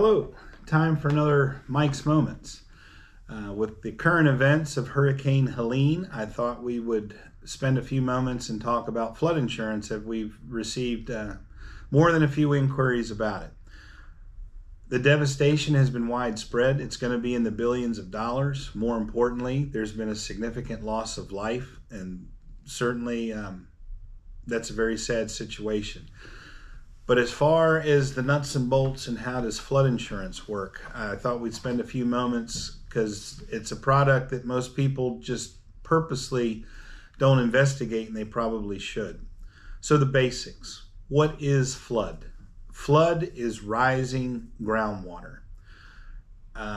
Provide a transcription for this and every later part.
Hello, time for another Mike's Moments. With the current events of Hurricane Helene, I thought we would spend a few moments and talk about flood insurance, as we've received more than a few inquiries about it. The devastation has been widespread. It's going to be in the billions of dollars. More importantly, there's been a significant loss of life, and certainly that's a very sad situation. But as far as the nuts and bolts and how does flood insurance work, I thought we'd spend a few moments because it's a product that most people just purposely don't investigate, and they probably should. So the basics. What is flood? Flood is rising groundwater.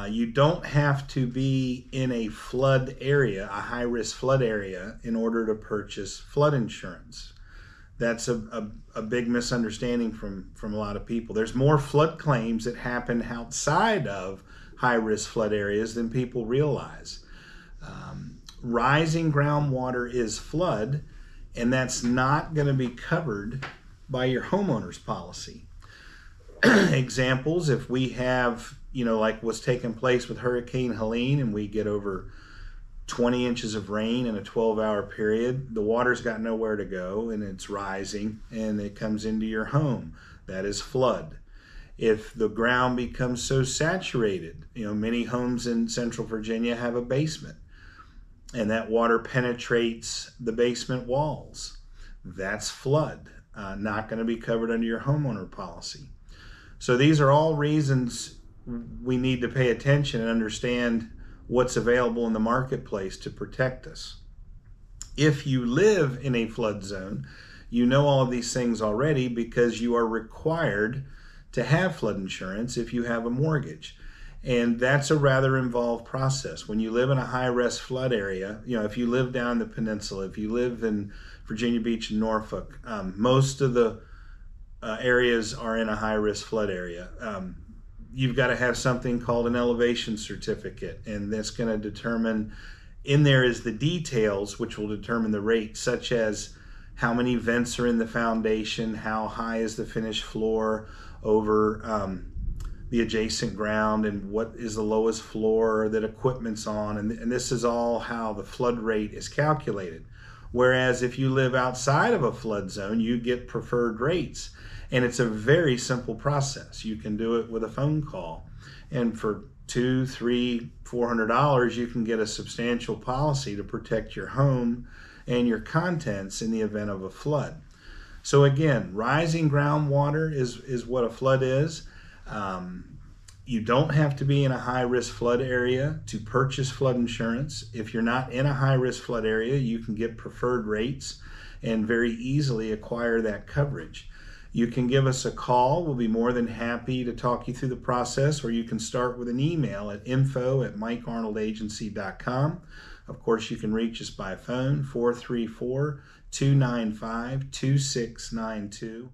You don't have to be in a flood area, a high-risk flood area, in order to purchase flood insurance. That's a big misunderstanding from a lot of people. There's more flood claims that happen outside of high-risk flood areas than people realize. Rising groundwater is flood, and that's not going to be covered by your homeowner's policy. Examples, if we have, like what's taking place with Hurricane Helene, and we get over 20 inches of rain in a 12-hour period, the water's got nowhere to go and it's rising and it comes into your home. That is flood. If the ground becomes so saturated, many homes in Central Virginia have a basement and that water penetrates the basement walls. That's flood, not going to be covered under your homeowner policy. So these are all reasons we need to pay attention and understand what's available in the marketplace to protect us. If you live in a flood zone, you know all of these things already because you are required to have flood insurance if you have a mortgage. And that's a rather involved process. When you live in a high-risk flood area, if you live down the peninsula, if you live in Virginia Beach and Norfolk, most of the areas are in a high-risk flood area. You've got to have something called an elevation certificate, and that's going to determine, in there is the details which will determine the rate, such as how many vents are in the foundation, how high is the finished floor over the adjacent ground, and what is the lowest floor that equipment's on, and this is all how the flood rate is calculated. Whereas if you live outside of a flood zone, you get preferred rates. And it's a very simple process. You can do it with a phone call. And for $200, $300, $400, you can get a substantial policy to protect your home and your contents in the event of a flood. So again, rising groundwater is what a flood is. You don't have to be in a high-risk flood area to purchase flood insurance. If you're not in a high-risk flood area, you can get preferred rates and very easily acquire that coverage. You can give us a call. We'll be more than happy to talk you through the process, or you can start with an email at info@mikearnoldagency.com. Of course, you can reach us by phone, 434-295-2692.